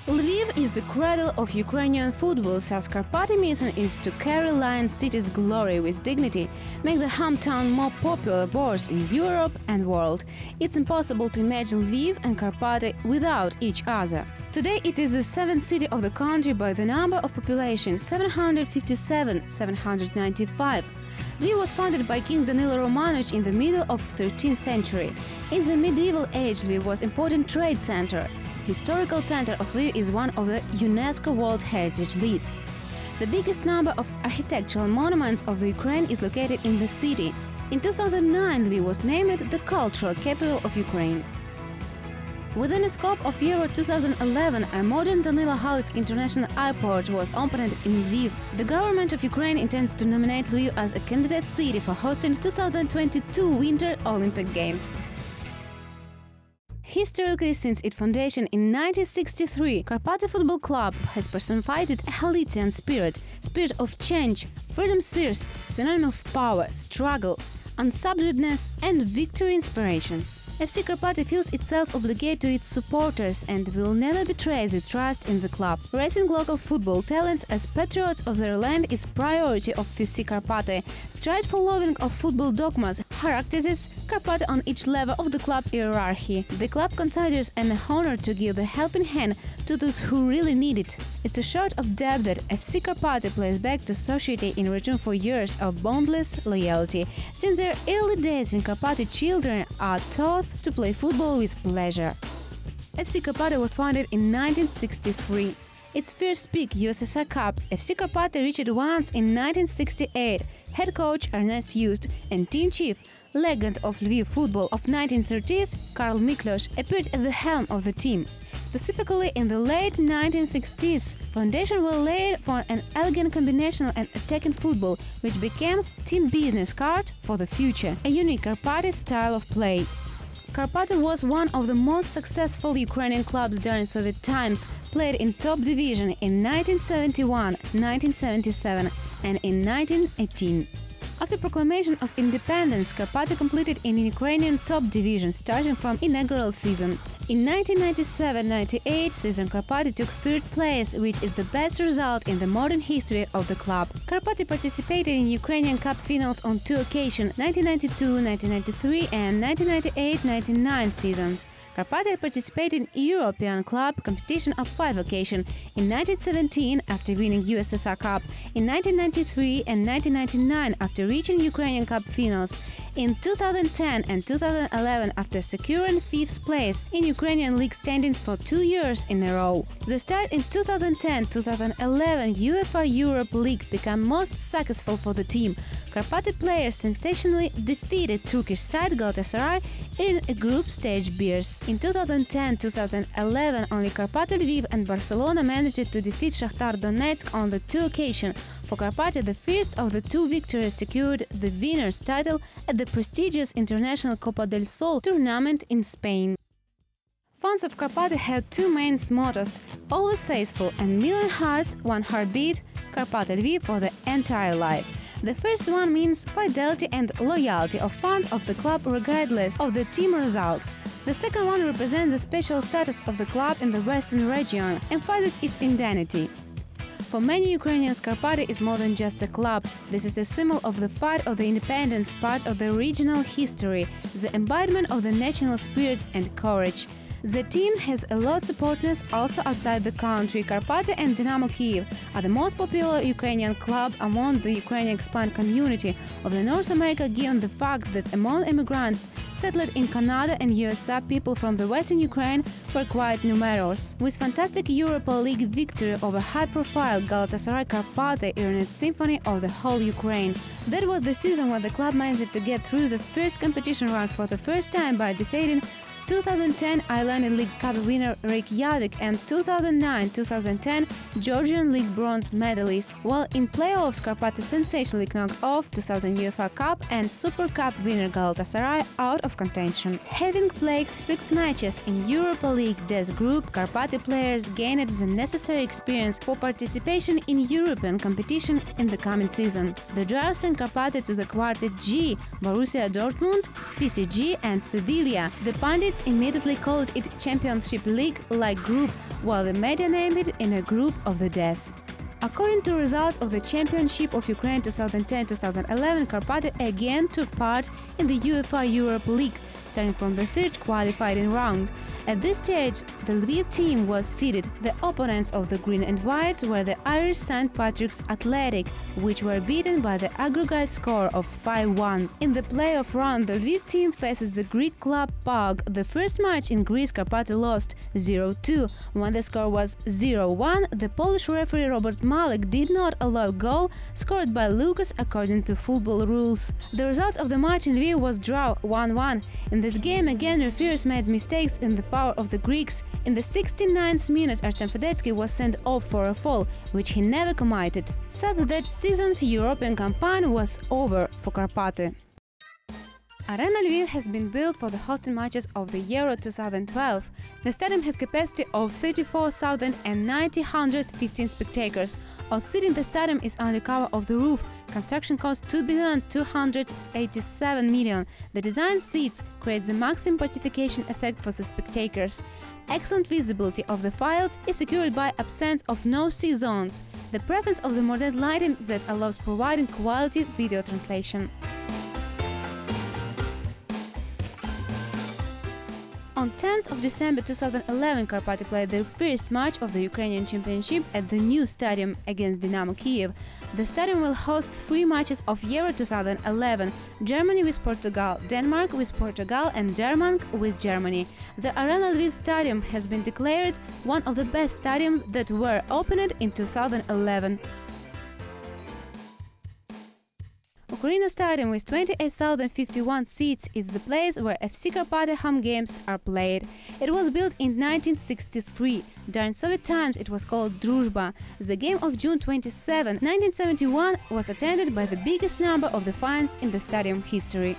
Lviv is the cradle of Ukrainian football, thus Karpaty mission is to carry Lion City's glory with dignity, make the hometown more popular both in Europe and world. It's impossible to imagine Lviv and Karpaty without each other. Today it is the seventh city of the country by the number of population, 757,795. Lviv was founded by King Danilo Romanovich in the middle of 13th century. In the medieval age, Lviv was important trade center. Historical center of Lviv is one of the UNESCO World Heritage List. The biggest number of architectural monuments of the Ukraine is located in the city. In 2009, Lviv was named the cultural capital of Ukraine. Within the scope of Euro 2011, a modern Danilo Halitsky International Airport was opened in Lviv. The government of Ukraine intends to nominate Lviv as a candidate city for hosting 2022 Winter Olympic Games. Historically, since its foundation in 1963, Karpaty Football Club has personified a Halitian spirit of change, freedom thirst, synonym of power, struggle, unsubduedness and victory inspirations. FC Karpaty feels itself obligated to its supporters and will never betray the trust in the club. Raising local football talents as patriots of their land is priority of FC Karpaty. Strive for loving of football dogmas characterizes Karpaty on each level of the club hierarchy. The club considers an honor to give the helping hand to those who really need it. It's a sort of debt that FC Karpaty plays back to society in return for years of boundless loyalty. Since their early days in Karpaty, children are taught to play football with pleasure. FC Karpaty was founded in 1963. Its first big USSR Cup, FC Karpaty reached once in 1968. Head coach Ernest Just and team chief, legend of Lviv football of 1930s, Karl Miklos, appeared at the helm of the team. Specifically in the late 1960s, foundations were laid for an elegant combinational and attacking football, which became team business card for the future, a unique Karpaty style of play. Karpaty was one of the most successful Ukrainian clubs during Soviet times, played in top division in 1971, 1977 and in 1918. After proclamation of independence, Karpaty completed in Ukrainian top division starting from inaugural season. In 1997-98 season, Karpaty took third place, which is the best result in the modern history of the club. Karpaty participated in Ukrainian Cup finals on two occasions, 1992-1993 and 1998-99 seasons. Karpaty participated in European club competition of 5 occasions, in 1917 after winning USSR Cup, in 1993 and 1999 after reaching Ukrainian Cup finals, in 2010 and 2011 after securing 5th place in Ukrainian league standings for 2 years in a row. The start in 2010-2011 UEFA Europe League became most successful for the team. Karpaty players sensationally defeated Turkish side Galatasaray in a group stage beers. In 2010-2011 only Karpaty Lviv and Barcelona managed to defeat Shakhtar Donetsk on the 2 occasions. For Karpaty, the first of the 2 victories secured the winner's title at the prestigious international Copa del Sol tournament in Spain. Fans of Karpaty had 2 main mottos: always faithful and million hearts, one heartbeat, Karpaty Lviv for the entire life. The first one means fidelity and loyalty of fans of the club regardless of the team results. The second one represents the special status of the club in the Western region, emphasizes its identity. For many Ukrainians, Karpaty is more than just a club. This is a symbol of the fight of the independence, part of the regional history, the embodiment of the national spirit and courage. The team has a lot of supporters also outside the country. Karpaty and Dynamo Kyiv are the most popular Ukrainian club among the Ukrainian expat community of the North America, given the fact that among immigrants settled in Canada and USA, people from the Western Ukraine were quite numerous. With fantastic Europa League victory over high-profile Galatasaray, Karpaty earned symphony of the whole Ukraine. That was the season when the club managed to get through the first competition round for the first time by defeating 2010 Icelandic League Cup winner Reykjavik and 2009-2010 Georgian League bronze medalist, while in playoffs Karpaty sensationally knocked off 2000 UEFA Cup and Super Cup winner Galatasaray out of contention. Having played 6 matches in Europa League Death Group, Karpaty players gained the necessary experience for participation in European competition in the coming season. The draw sent Karpaty to the Quartet G, Borussia Dortmund, PSG and Sevilla. The pundits fans immediately called it Championship League-like group, while the media named it in a group of the death. According to results of the Championship of Ukraine 2010-2011, Karpaty again took part in the UEFA Europe League, starting from the third qualifying round. At this stage, the Lviv team was seeded. The opponents of the Green and Whites were the Irish St. Patrick's Athletic, which were beaten by the aggregate score of 5-1. In the playoff round, the Lviv team faces the Greek club PAOK. The first match in Greece, Karpaty lost 0-2. When the score was 0-1, the Polish referee Robert Malek did not allow a goal scored by Lucas according to football rules. The result of the match in Lviv was draw 1-1. In this game, again, referees made mistakes in the favor of the Greeks. In the 69th minute, Artem Fedetsky was sent off for a foul, which he never committed. Such that season's European campaign was over for Karpaty. Arena Lviv has been built for the hosting matches of the Euro 2012. The stadium has capacity of 34,915 spectators. All seating the stadium is under cover of the roof. Construction cost 2,287 million. The design seats create the maximum participation effect for the spectators. Excellent visibility of the field is secured by absence of no-see zones. The preference of the modern lighting that allows providing quality video translation. On 10th of December 2011, Karpaty played their first match of the Ukrainian Championship at the new stadium against Dynamo Kyiv. The stadium will host 3 matches of Euro 2011: Germany with Portugal, Denmark with Portugal and Denmark with Germany. The Arena Lviv Stadium has been declared one of the best stadiums that were opened in 2011. Ukraina Stadium with 28,051 seats is the place where FC Karpaty home games are played. It was built in 1963. During Soviet times it was called Druzhba. The game of June 27, 1971 was attended by the biggest number of the fans in the stadium history.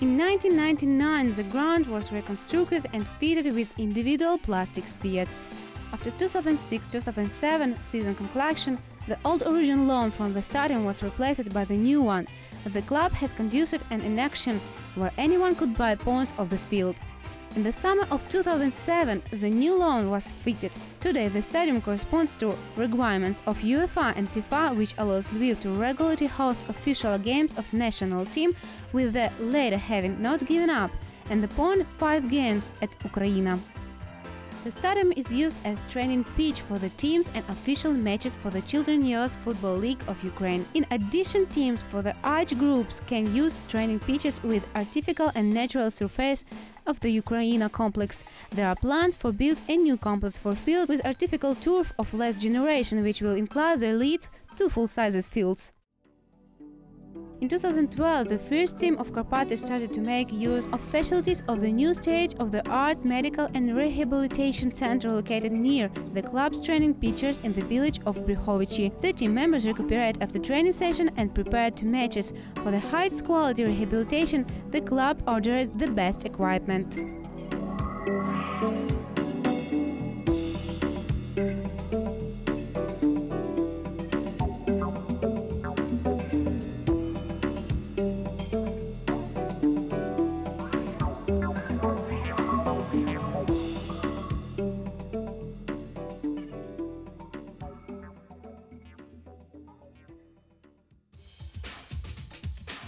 In 1999 the ground was reconstructed and fitted with individual plastic seats. After 2006-2007 season conclusion, the old original lawn from the stadium was replaced by the new one. The club has conducted an auction where anyone could buy points of the field. In the summer of 2007, the new lawn was fitted. Today, the stadium corresponds to requirements of UEFA and FIFA, which allows Lviv to regularly host official games of national team, with the latter having not given up, and the 0.5 games at Ukraina. The stadium is used as training pitch for the teams and official matches for the Children's Youth Football League of Ukraine. In addition, teams for the age groups can use training pitches with artificial and natural surface of the Ukraina complex. There are plans for build a new complex for field with artificial turf of last generation, which will include the lead 2 full-size fields. In 2012, the first team of Karpaty started to make use of facilities of the new state-of-the-art medical and rehabilitation center located near the club's training pitches in the village of Brykhovichi. The team members recuperate after training session and prepared to matches. For the highest quality rehabilitation, the club ordered the best equipment.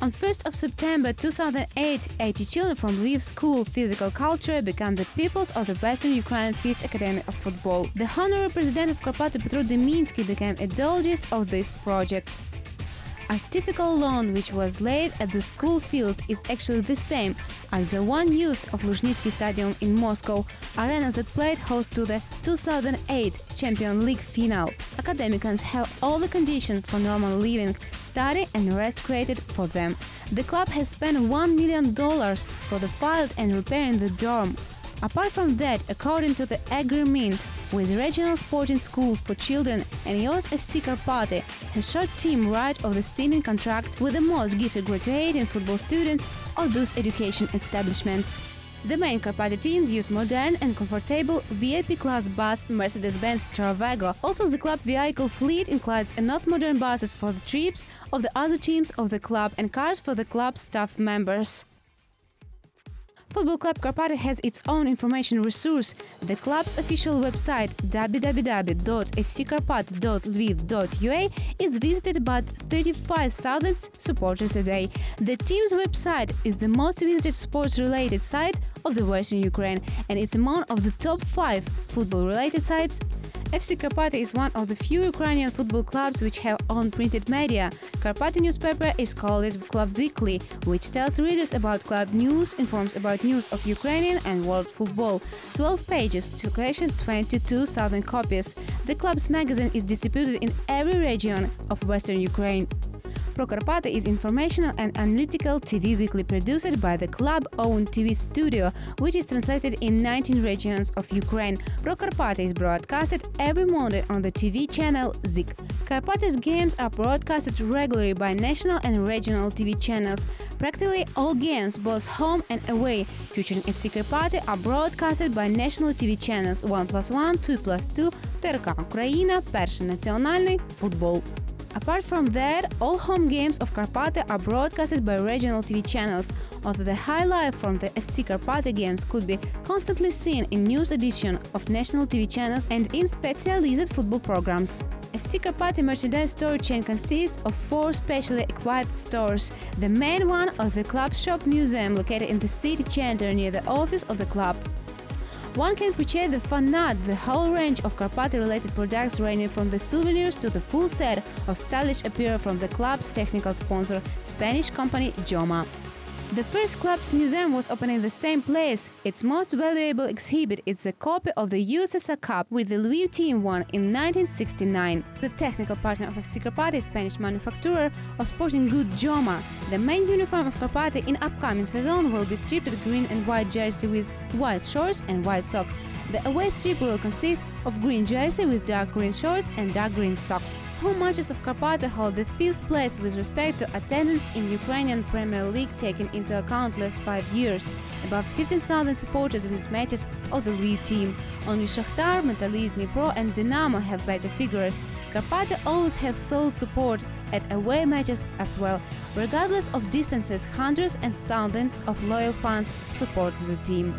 On 1st of September 2008, 80 children from Lviv School of Physical Culture became the pupils of the Western Ukraine First Academy of Football. The honorary president of Karpaty Petro Deminsky became a ideologist of this project. Artificial lawn which was laid at the school field is actually the same as the one used of Luzhnitsky Stadium in Moscow, arena that played host to the 2008 Champions League final. Academicians have all the conditions for normal living, study and rest created for them. The club has spent $1 million for the field and repairing the dorm. Apart from that, according to the agreement with Regional Sporting School for Children and yours FC Karpaty has short-term right of the signing contract with the most gifted graduating football students or those education establishments. The main Karpaty teams use modern and comfortable VIP class bus Mercedes-Benz Stravago. Also, the club vehicle fleet includes enough modern buses for the trips of the other teams of the club and cars for the club staff members. Football Club Karpaty has its own information resource. The club's official website www.fckarpaty.lviv.ua is visited by 35,000 supporters a day. The team's website is the most visited sports-related site of the Western Ukraine, and it's among of the top 5 football-related sites. FC Karpaty is one of the few Ukrainian football clubs which have own printed media. Karpaty newspaper is called Club Weekly, which tells readers about club news, informs about news of Ukrainian and world football. 12 pages, circulation 22,000 copies. The club's magazine is distributed in every region of Western Ukraine. Pro Karpaty is informational and analytical TV weekly produced by the club-owned TV studio, which is translated in 19 regions of Ukraine. Pro Karpaty is broadcasted every Monday on the TV channel Zik. Karpaty's games are broadcasted regularly by national and regional TV channels. Practically all games, both home and away, featuring FC Karpaty are broadcasted by national TV channels 1+1, 2+2, ТРК Україна, Перший національний, Футбол. Apart from that, all home games of Karpaty are broadcasted by regional TV channels, although the highlight from the FC Karpaty games could be constantly seen in news edition of national TV channels and in specialized football programs. FC Karpaty merchandise store chain consists of 4 specially equipped stores. The main one of the club shop museum located in the city center near the office of the club. One can purchase the Fanat, the whole range of Karpaty-related products ranging from the souvenirs to the full set of stylish apparel from the club's technical sponsor, Spanish company Joma. The first club's museum was opened in the same place. Its most valuable exhibit is a copy of the USSR Cup which the Lviv team won in 1969. The technical partner of FC Karpaty is Spanish manufacturer of sporting goods Joma. The main uniform of Karpaty in upcoming season will be striped green and white jersey with white shorts and white socks. The away strip will consist of green jersey with dark green shorts and dark green socks. Home matches of Karpaty hold the 5th place with respect to attendance in Ukrainian Premier League, taking into account last 5 years. About 15,000 supporters visit matches of the Lviv team. Only Shakhtar, Metalist, Dnipro and Dynamo have better figures. Karpaty always have solid support at away matches as well. Regardless of distances, hundreds and thousands of loyal fans support the team.